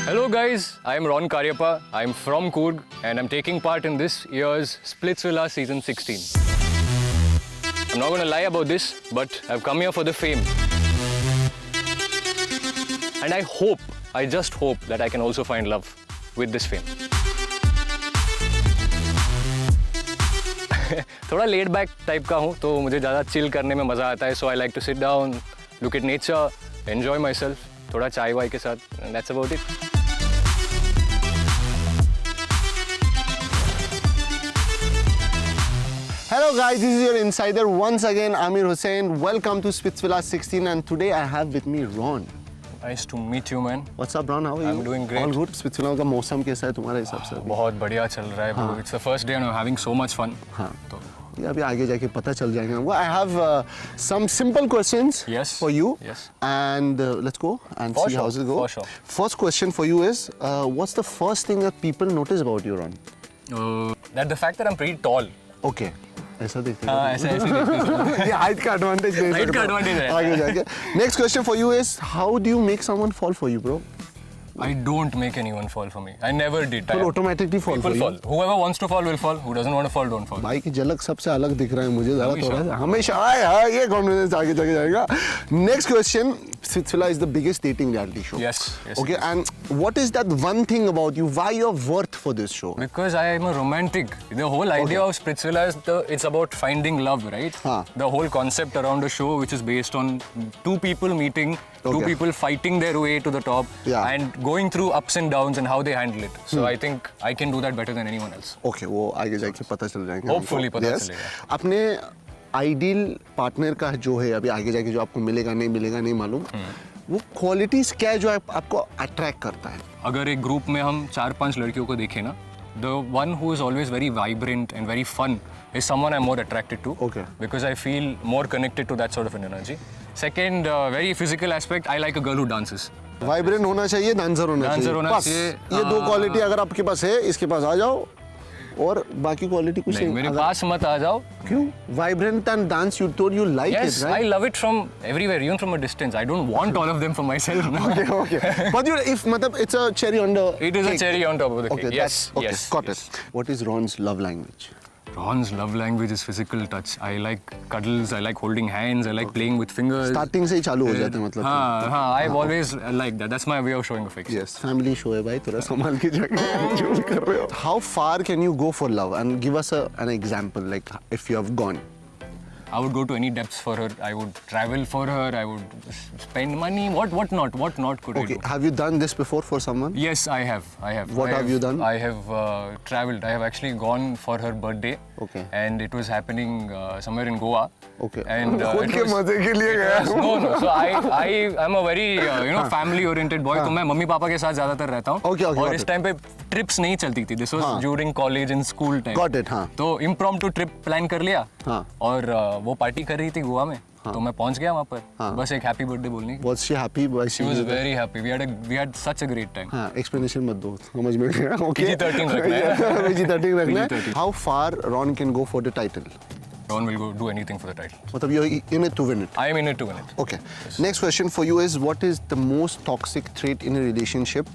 Hello guys, I am Ron Karyappa. I am from Coorg and I'm taking part in this year's Splitsvilla season 16. I'm not going to lie about this, but I've come here for the fame. And I just hope that I can also find love with this fame. थोड़ा laid back type का हूँ, तो मुझे ज़्यादा chill करने में मज़ा आता है. So I like to sit down, look at nature, enjoy myself. थोड़ा चाय वाय के साथ, and that's about it. Hello guys, this is your insider once again, Amir Hussain. Welcome to Splitsvilla 16 and today I have with me Ron. Nice to meet you, man. What's up, Ron? How are you? I'm doing great. All good. Splitsvilla का मौसम कैसा है तुम्हारे हिसाब से? बहुत बढ़िया चल रहा है bro. It's the first day and I'm having so much fun. हाँ. तो ये अभी आगे जाके पता चल जाएगा. Well, I have some simple questions for you. Yes. And let's go and see how it goes. For sure. First question for you is, what's the first thing that people notice about you, Ron? That the fact that I'm pretty tall. Okay. ऐसा देखते हैं. हाँ, ऐसे देखते हैं. ये height का advantage है. Height का advantage है. आगे जाके. Next question for you is, how do you make someone fall for you, bro? I don't make anyone fall for me. I never did. People automatically fall for you. People fall. Whoever wants to fall will fall. Who doesn't want to fall, don't fall. भाई की झलक सबसे अलग दिख रहा है मुझे ज़रा थोड़ा. हमेशा हाँ ये कॉन्फिडेंस आगे जाके जाएगा. Next question. Splitsvilla is the biggest dating reality show. Yes. Okay, and what is that one thing about you? Why you're worth for this show? Because I am a romantic. The whole idea of Splitsvilla is it's about finding love, right? हाँ. The whole concept around a show which is based on two people meeting, two people fighting their way to the top, and going through ups and downs and how they handle it. So I think I can do that better than anyone else. Okay, वो आगे जाके पता चल जाएगा. Hopefully पता चलेगा. अपने ideal partner का जो है अभी आगे जाके जो आपको मिलेगा नहीं मालूम, वो क्वालिटीज क्या है जो आपको अट्रैक्ट करता है? अगर एक ग्रुप में हम 4-5 लड़कियों को देखें ना, the one who is always very vibrant and very fun is someone I'm more attracted to. Okay. Because I feel more connected to that sort of an energy. Second, very physical aspect, I like a girl who dances. Vibrant होना चाहिए, dancer होना चाहिए. ये दो quality अगर आपके पास है, इसके पास आ जाओ. और बाकी क्वालिटी कुछ नहीं. मेरे पास मत आ जाओ. क्यों? Vibrant and dance, you told you like it, right? Yes, I love it from everywhere, even from a distance. I don't want all of them for myself. No. Okay. But if it's a cherry on the It is a cherry on top of the cake. Okay, Yes. Yes. Got it. What is Ron's love language? Ron's love language is physical touch. I like cuddles, I like holding hands, I like playing with fingers. Starting से ही चालू हो जाते हैं मतलब. हाँ, I've always liked that. That's my way of showing affection. Yes, family show है भाई, थोड़ा संभाल के जाके जो भी कर रहे हो. How far can you go for love? And give us an example, like if you have gone. I would go to any depths for her. I would travel for her. I would spend money. What not could I do? Okay, have you done this before for someone? Yes, I have. What have you done? I have traveled. I have actually gone for her birthday. Okay. And it was happening somewhere in Goa. Okay. And खुद के मजे के लिए गया. No. So I am a very family oriented boy. तो मैं mummy papa के साथ ज़्यादातर रहता हूँ. Okay. और इस टाइम पे trips नहीं चलती थी. This was during college and school time. Got it. हाँ. तो impromptu trip plan कर लिया. हाँ. और वो पार्टी कर रही थी गोवा में. तो मैं पहुंच गया वहाँ पर. बस एक हैप्पी बर्थडे बोलने की. Was she happy? She was very happy. We had such a great time. हाँ, explanation मत दो. समझ में गया. Okay. PG-13 रखना है. PG-13 रखना है. PG-13. How far Ron can go for the title? Ron will go do anything for the title. मतलब you're in it to win it. I am in it to win it. Okay. Yes. Next question for you is, what is the most toxic trait in a relationship?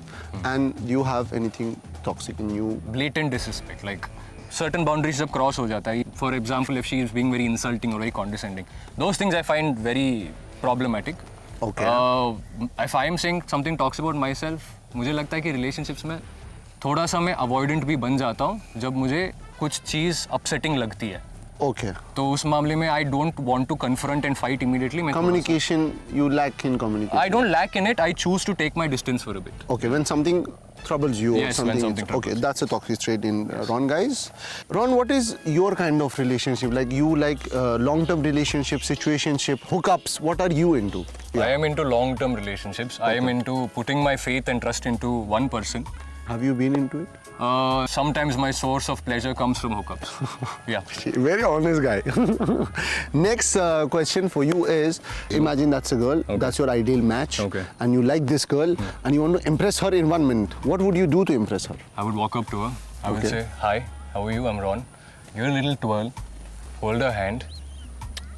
And do you have anything toxic in you? Blatant disrespect. Like certain boundaries जब cross हो जाता है. For example, if she is being very insulting or very condescending, those things I find very problematic. Okay. If I am saying something toxic about myself, मुझे लगता है कि relationships में थोड़ा सा मैं avoidant भी बन जाता हूँ जब मुझे कुछ चीज़ upsetting लगती है. Okay. तो उस मामले में I don't want to confront and fight immediately. Communication, you lack in communication. I don't lack in it. I choose to take my distance for a bit. Okay, when something troubles you or something. When something troubles. Okay, that's a toxic trait in Ron, guys. Ron, what is your kind of relationship? Like you like long-term relationship, situationship, hookups. What are you into? Yeah. I am into long-term relationships. Okay. I am into putting my faith and trust into one person. Have you been into it? Sometimes my source of pleasure comes from hookups. Yeah. Very honest guy. Next question for you is, imagine that's a girl, that's your ideal match, and you like this girl, and you want to impress her in 1 minute. What would you do to impress her? I would walk up to her. I would say, hi, how are you? I'm Ron. Give her a little twirl, hold her hand,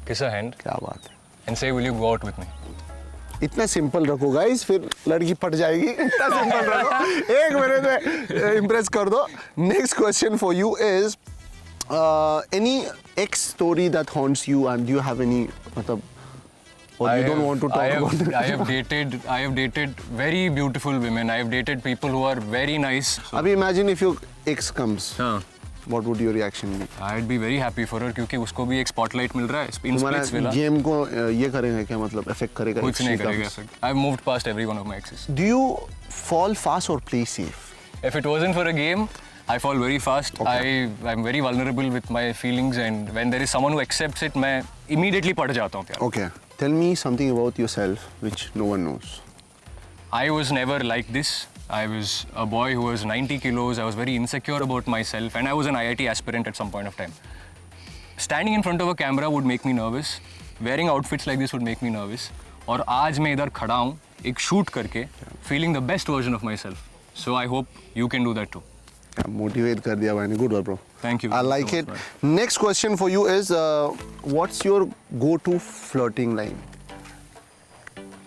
kiss her hand, क्या बात है? and say, will you go out with me? इतना simple रखो guys, फिर लड़की पट जाएगी, इतना सिंपल रखो, 1 मिनट में इम्प्रेस कर दो. Next question for you is any x story that haunts you and do you have any, मतलब or you don't want to talk about it? I have dated very beautiful women. I have dated people who are very nice. So अभी imagine if your ex comes. हाँ. What would your reaction be? I'd be very happy for her क्योंकि उसको भी एक spotlight मिल रहा है. In तुम्हारा Splitsvilla. Game को ये करेगा क्या, मतलब affect करेगा? कुछ नहीं करेगा effect. I've moved past every one of my exes. Do you fall fast or play safe? If it wasn't for a game, I fall very fast. Okay. I'm very vulnerable with my feelings, and when there is someone who accepts it, मैं immediately पड़ जाता हूँ प्यार. Okay. Tell me something about yourself which no one knows. I was never like this. I was a boy who was 90 kilos. I was very insecure about myself, and I was an IIT aspirant at some point of time. Standing in front of a camera would make me nervous. Wearing outfits like this would make me nervous. और आज मैं इधर खड़ा हूँ एक shoot करके, feeling the best version of myself. So I hope you can do that too. Motivate कर दिया भाई ने, good work bro. Thank you. I like so it. much, Next question for you is, what's your go-to flirting line?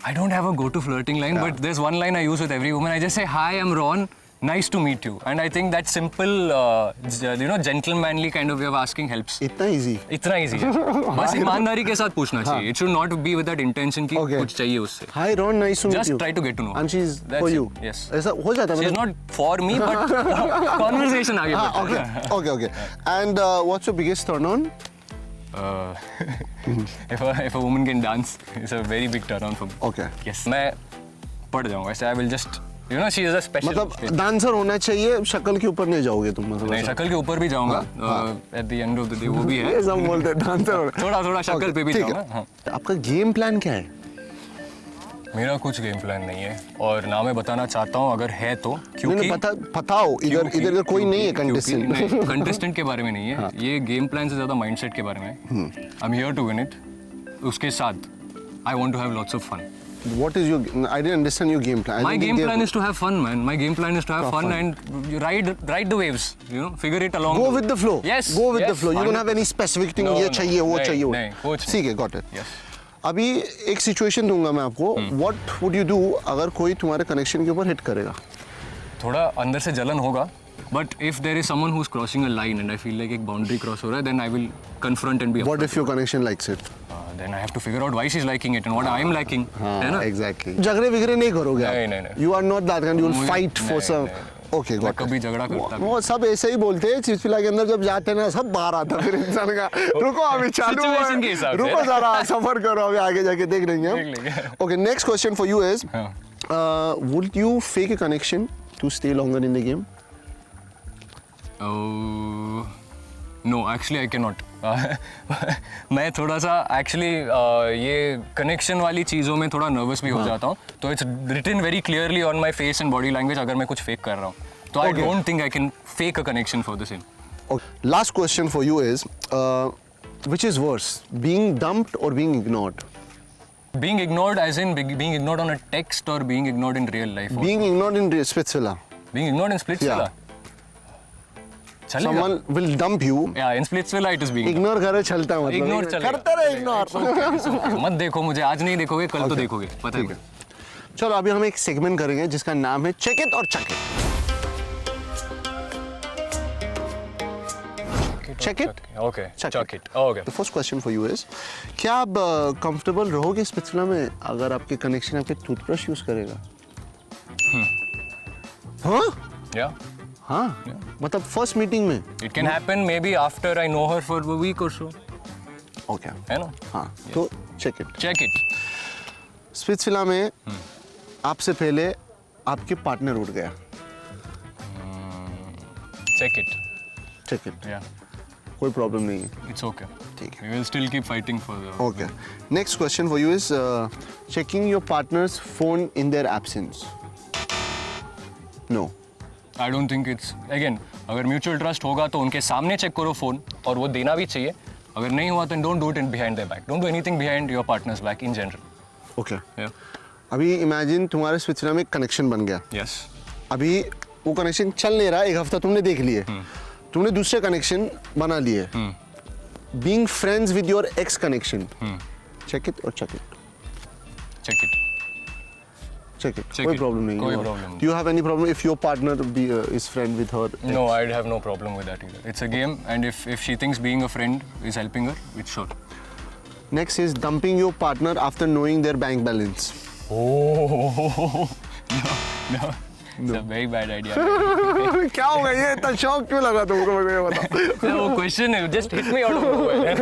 I don't have a go-to flirting line, but there's one line I use with every woman. I just say, "Hi, I'm Ron. Nice to meet you." And I think that simple, gentlemanly kind of way of asking helps. इतना easy? इतना easy है. बस ईमानदारी के साथ पूछना चाहिए. It should not be with that intention कि Okay. कुछ चाहिए उससे. Hi Ron, nice to meet Just you. try to get to know. And she's That's for it. you. Yes. ऐसा हो जाता है She's मतलब? not for me, but conversation आगे बढ़ता है. Okay. And what's your biggest turn on? If a woman can dance, it's a very big turn on for me. Okay. Yes. मैं पढ़ जाऊँगा. ऐसे I will just, she is a special. मतलब dancer होना चाहिए, शक्ल के ऊपर नहीं जाओगे तुम, मतलब नहीं, ऐसा? शक्ल के ऊपर भी जाऊँगा. At the end of the day वो भी है. ये सब बोलते हैं डांसर. थोड़ा शक्ल पे भी ठीक है. जाऊँगा. हाँ. आपका गेम प्लान क्या है? मेरा कुछ गेम प्लान नहीं है और ना मैं बताना चाहता हूँ अगर है तो, क्योंकि बताओ, इधर कोई नहीं है कंटेस्टेंट. कंटेस्टेंट के बारे में नहीं है. ये गेम प्लान से ज़्यादा माइंडसेट के बारे में है. I am here to win it. उसके साथ I want to have lots of fun. What is your? I didn't understand your game plan. My game plan is to have fun, man. My game plan is to have fun and you ride the waves. Figure it along. Go with the flow. Yes. Go with the flow. You don't have any specific thing. ये चाहिए, वो चाहिए. नहीं, कुछ. ठीक है, got it. Yes. अभी एक सिचुएशन दूंगा मैं आपको. What would you do अगर कोई तुम्हारे कनेक्शन के ऊपर हिट करेगा? थोड़ा अंदर से जलन होगा. But if there is someone who's crossing a line and I feel like एक boundary cross हो रहा है, then I will confront and be. What if your connection likes it? Then I have to figure out why she's liking it and what I am liking. है ना? Exactly. झगड़े विगड़े नहीं करोगे आप? नहीं. You are not that kind. You will fight for some. Okay, got it. कभी झगड़ा करता. वो सब ऐसे ही बोलते हैं. चिचपिला के अंदर जब जाते हैं ना, सब बाहर आता है फिर इंसान का. रुको अभी चालू है. Situation के हिसाब से. रुको जरा, सफर करो, अभी आगे जाके देख लेंगे. Okay, next question for you is, would you fake a connection to stay longer in the game? No, actually I cannot. मैं थोड़ा सा actually ये connection वाली चीज़ों में थोड़ा nervous भी हो जाता हूँ. तो it's written very clearly on my face and body language अगर मैं कुछ fake कर रहा हूँ. तो I don't think I can fake a connection for the same. Okay. Last question for you is, which is worse, being dumped or being ignored? Being ignored as in being ignored on a text or being ignored in real life? Being ignored in Splitsvilla. Being ignored in Splitsvilla? Someone will dump you. Yeah, in Splitsvilla it is being. Ignore करे चलता है मतलब. Ignore चलेगा. करते रहे ignore. मत देखो मुझे, आज नहीं देखोगे कल तो देखोगे, पता है. चलो अभी हम एक सेगमेंट करेंगे जिसका नाम है चेक इट और चक it. Check it. Okay. Check it. Okay. The first question for you is, क्या आप कंफर्टेबल रहोगे स्पिट्सविला में अगर आपके कनेक्शन आपके टूथब्रश यूज करेगा? हाँ? Yeah. हाँ. मतलब फर्स्ट मीटिंग में? It can happen maybe after I know her for a week or so. Okay. है ना? हाँ. तो check it. Check it. Splitsvilla में आपसे पहले आपके पार्टनर उठ गया. Check it. Check it. Yeah. कोई प्रॉब्लम नहीं है. It's okay. ठीक है. We will still keep fighting for the. Okay. Next question for you is, checking your partner's phone in their absence. No. I don't think it's, again, अगर mutual trust होगा तो उनके सामने check करो phone और वो देना भी चाहिए. अगर नहीं हुआ तो don't do it behind their back. Don't do anything behind your partner's back in general. Okay. Yeah. अभी imagine तुम्हारे स्पिट्सविला में कनेक्शन बन गया. Yes. अभी वो कनेक्शन चल नहीं रहा, एक हफ्ता तुमने देख लिए, तुमने दूसरे कनेक्शन बना लिए. Being friends with your ex connection. Check it or check it? Check it. check it. Check कोई it. problem नहीं. कोई है. problem नहीं. Do you have any problem if your partner is friend with her? No, I'd have no problem with that either. It's a game, and if she thinks being a friend is helping her, it's sure. Next is dumping your partner after knowing their bank balance. Oh, no. It's a very bad idea. क्या हो गया ये इतना शौक क्यों लगा तुमको मुझे बता. वो question just hit me out of nowhere.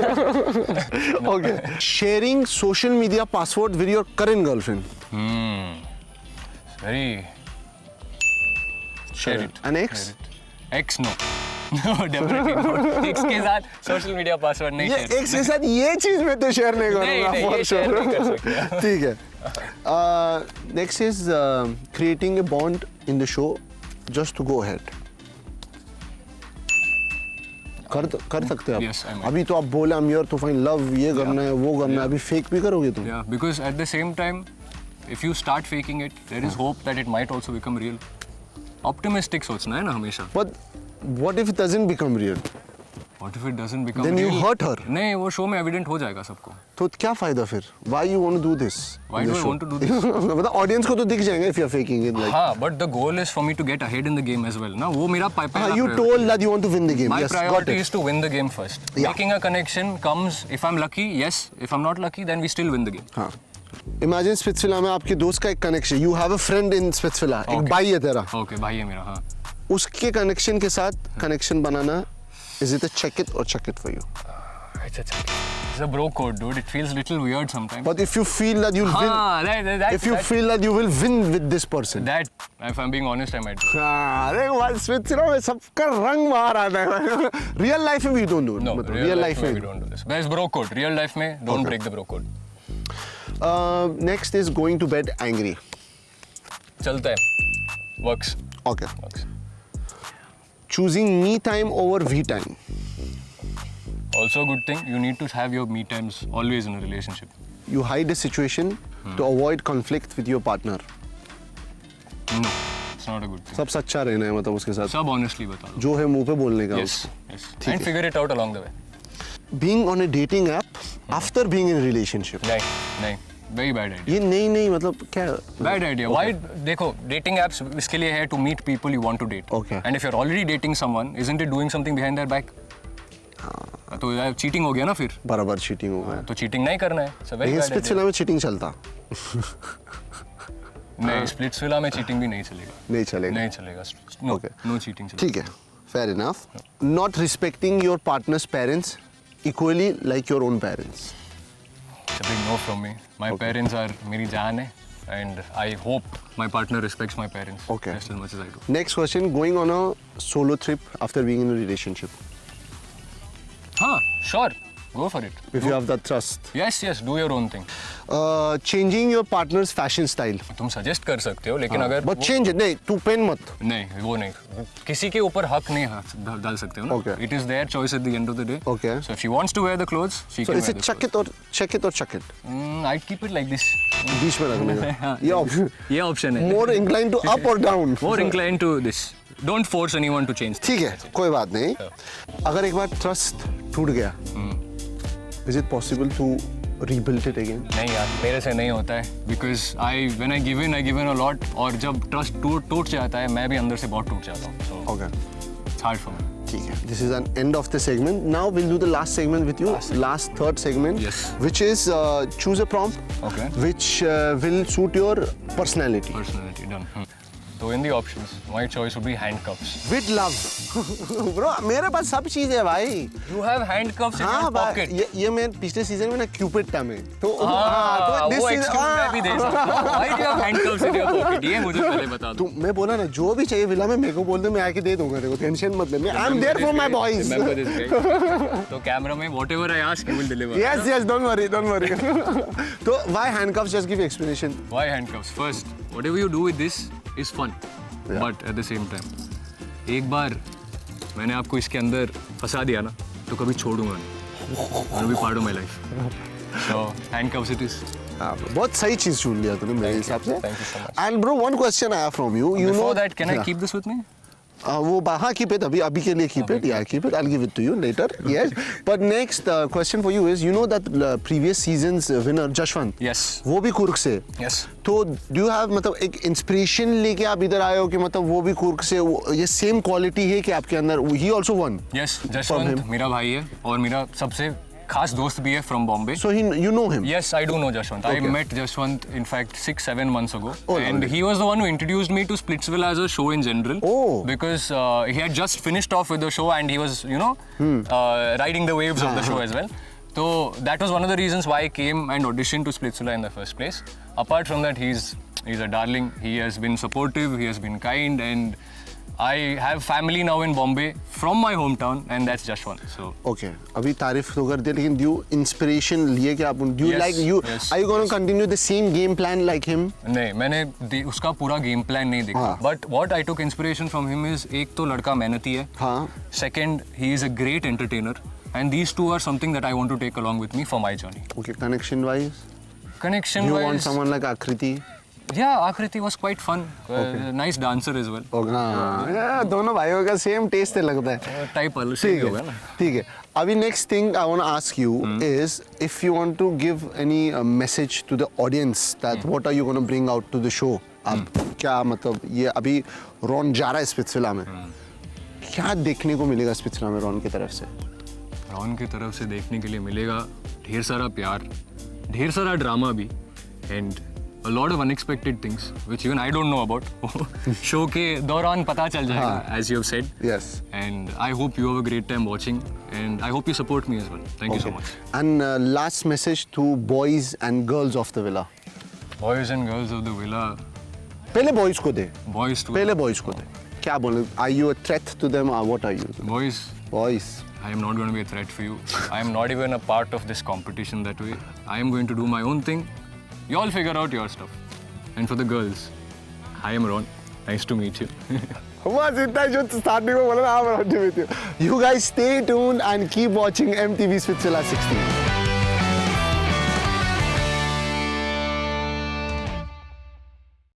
Okay. Sharing social media password with your current girlfriend. Very. Share it. An ex? Ex no. No, definitely not. Ex के साथ social media password नहीं ये share. ex के साथ ये चीज मैं तो share नहीं करूँगा नहीं, for ये share sure. नहीं कर सकते. ठीक है. Next is creating a bond in the show just to go ahead. कर सकते हो आप. Yes, I might. अभी तो आप बोले I'm here to find love, ये करना है वो करना है, अभी fake भी करोगे तुम. Yeah, because at the same time, if you start faking it, there is hope that it might also become real. Optimistic सोचना है ना हमेशा. But what if it doesn't become real? What if it doesn't become Then you real? hurt her. नहीं, वो show में evident हो जाएगा सबको. तो क्या फायदा फिर? Why you want to do this? Why in the do I show? want to do this? मतलब ऑडियंस को तो दिख जाएगा if you are faking it like. हाँ, but the goal is for me to get ahead in the game as well. ना वो मेरा पहला You priority. told that you want to win the game. My Yes, got priority it. is to win the game first. Yeah. Making a connection comes if I'm lucky, yes. If I'm not lucky, then we still win the game. हाँ. Imagine Splitsvilla में आपके दोस्त का एक connection. You have a friend in Splitsvilla. एक Okay. भाई है तेरा. Okay, भाई है मेरा हाँ. उसके कनेक्शन के साथ connection banana. Is it a check it or check it for you? It's a bro code, dude. It feels little weird sometimes. But if you feel that you'll win, if you feel that you will win with this person. that, if I'm being honest, I might do. हाँ, देखो भाई Splitsvilla में सबका रंग बाहर आता है. Real life में we don't do it. No, मतलब real life में we don't do this. There's bro code. Real life में don't break the bro code. Next is going to bed angry. चलता है. Works. Okay. Works. Choosing me time over V time. Also a good thing. You need to have your me times always in a relationship. You hide a situation to avoid conflict with your partner. No, it's not a good thing. सब सच्चा रहना है मतलब उसके साथ. सब honestly बता दो. जो है मुंह पे बोलने का. Yes, yes. And figure it out along the way. Being on a dating app after being in a relationship. नहीं. Very bad idea. ये नहीं मतलब क्या? Bad idea. Why? देखो, dating apps इसके लिए है to meet people you want to date. Okay. And if you're already dating someone, isn't it doing something behind their back? तो यार cheating हो गया ना फिर. बराबर cheating हो गया. तो cheating नहीं करना है. It's a very लेकिन bad idea. स्पिट्सविला में cheating चलता. नहीं, स्प्लिट्सविला में cheating भी नहीं चलेगा. नहीं चलेगा. नहीं चलेगा. No, Okay. no cheating चलेगा. ठीक है. Fair enough. Not respecting your partner's parents equally like your own parents. It's a big no from me. My parents are मेरी जान है, and I hope my partner respects my parents Okay. just as much as I do. Next question, going on a solo trip after being in a relationship. हाँ, sure, go for it. If you have that trust. Yes, do your own thing. Changing your partner's fashion style. तुम suggest कर सकते हो, लेकिन अगर But change it. नहीं, तू pen मत. नहीं, वो नहीं. किसी के ऊपर हक नहीं डाल सकते हो ना. Okay. It is their choice at the end of the day. Okay. So if she wants to wear the clothes, she So can is wear it the check it or check it or chuck it? clothes. I'd keep it like this. बीच में रखने का. हाँ, ये option. ये option है. More inclined to up or down. More inclined to this. Don't force anyone to change. ठीक है, कोई बात नहीं. अगर एक बार trust टूट गया, is it possible to rebuild it again? नहीं यार, मेरे से नहीं होता है. Because when I give in a lot, और जब trust टूट जाता है, मैं भी अंदर से बहुत टूट जाता हूँ. So Okay. it's hard for me. ठीक है. This is an end of the segment. Now we'll do the last segment with you. Last third segment. Yes. Which is choose a prompt. Okay. Which will suit your personality. Personality done. So in the options, my choice would be handcuffs. With love. Bro, मेरे पास सब चीज़ है भाई. You have handcuffs in हाँ your भाई. pocket. ये मैं पिछले season में ना Cupid था मैं. तो हाँ, this वो is excuse मैं भी दे सकता हूँ. Why do you have handcuffs in your pocket? ये मुझे पहले बता दो. मैं बोला ना जो भी चाहिए विला में मेरे को बोल दे, मैं आके दे दूंगा तेरे को. टेंशन मत ले. I'm there for my boys. Remember this guy. तो कैमरा में whatever I ask, he will deliver. Yes, don't worry. तो why handcuffs? Just give explanation. Why handcuffs? First, whatever you do with this is fun, but at the same time, एक बार मैंने आपको इसके अंदर फंसा दिया ना, तो कभी छोड़ूंगा नहीं. It will be part of my life. So handcuffs it is. हाँ, बहुत सही चीज चुन लिया तूने मेरे हिसाब से. Thank you so much. And bro, one question I have from you. You Before know that, can I keep this with me? हाँ, keep it. अभी के लिए keep it. Yeah, keep it. I'll give it to you later. Yes. But next question for you is, you know that previous season's winner Jashwant. Yes. वो भी कुर्क से. Yes. तो do you have मतलब एक inspiration लेके आप इधर आए हो कि मतलब वो भी कुर्क से ये same quality है कि आपके अंदर? He also won. Yes. Jashwant मेरा भाई है और मेरा सबसे खास दोस्त भी है from Bombay. So you know him? Yes, I do know Jashwant. Okay. I met Jashwant in fact 6-7 months ago, Oh, and lovely. he was the one who introduced me to Splitsvilla as a show in general. Oh. Because he had just finished off with the show and he was, riding the waves of the show as well. So that was one of the reasons why I came and auditioned to Splitsvilla in the first place. Apart from that, he's a darling. He has been supportive. He has been kind, and I have family now in Bombay from my hometown, and that's Jashwant. So okay. अभी तारीफ तो कर दिया, लेकिन do you inspiration लिए कि आप do you Yes, like you yes, are you going to continue the same game plan like him? नहीं, मैंने उसका पूरा गेम प्लान नहीं देखा. हाँ. But what I took inspiration from him is, एक तो लड़का मेहनती है. हाँ. Second, he is a great entertainer, and these two are something that I want to take along with me for my journey. Okay, connection wise? Connection You wise, want someone like Akriti? yeah, Akriti was quite fun. Nice dancer as well. Okay. हाँ, दोनों भाइयों का same taste लगता है. Type अलग से ही होगा ना. ठीक है. अभी next thing I want to ask you is, if you want to give any message to the audience that what are you going to bring out to the show? अब क्या मतलब ये अभी रॉन जा रहा है स्पिट्सविला में. क्या देखने को मिलेगा स्पिट्सविला में रॉन की तरफ से? रॉन की तरफ से देखने के लिए मिलेगा ढेर सारा प्यार, ढेर सारा ड्रामा भी, and a lot of unexpected things which even I don't know about. Show के दौरान पता चल जाएगा, as you have said. Yes. And I hope you have a great time watching, and I hope you support me as well. Thank you so much. And last message to boys and girls of the villa. Boys and girls of the villa. पहले boys को दे. Boys to पहले boys को दे. क्या बोले? Are you a threat to them or what are you? boys. Boys. I am not going to be a threat for you. I am not even a part of this competition that way. I am going to do my own thing. You all figure out your stuff. And for the girls, I am Ron. Nice to meet you. बस इतना जो starting में बोला ना, I'm Ron to meet you. You guys stay tuned and keep watching MTV Splitsvilla 16.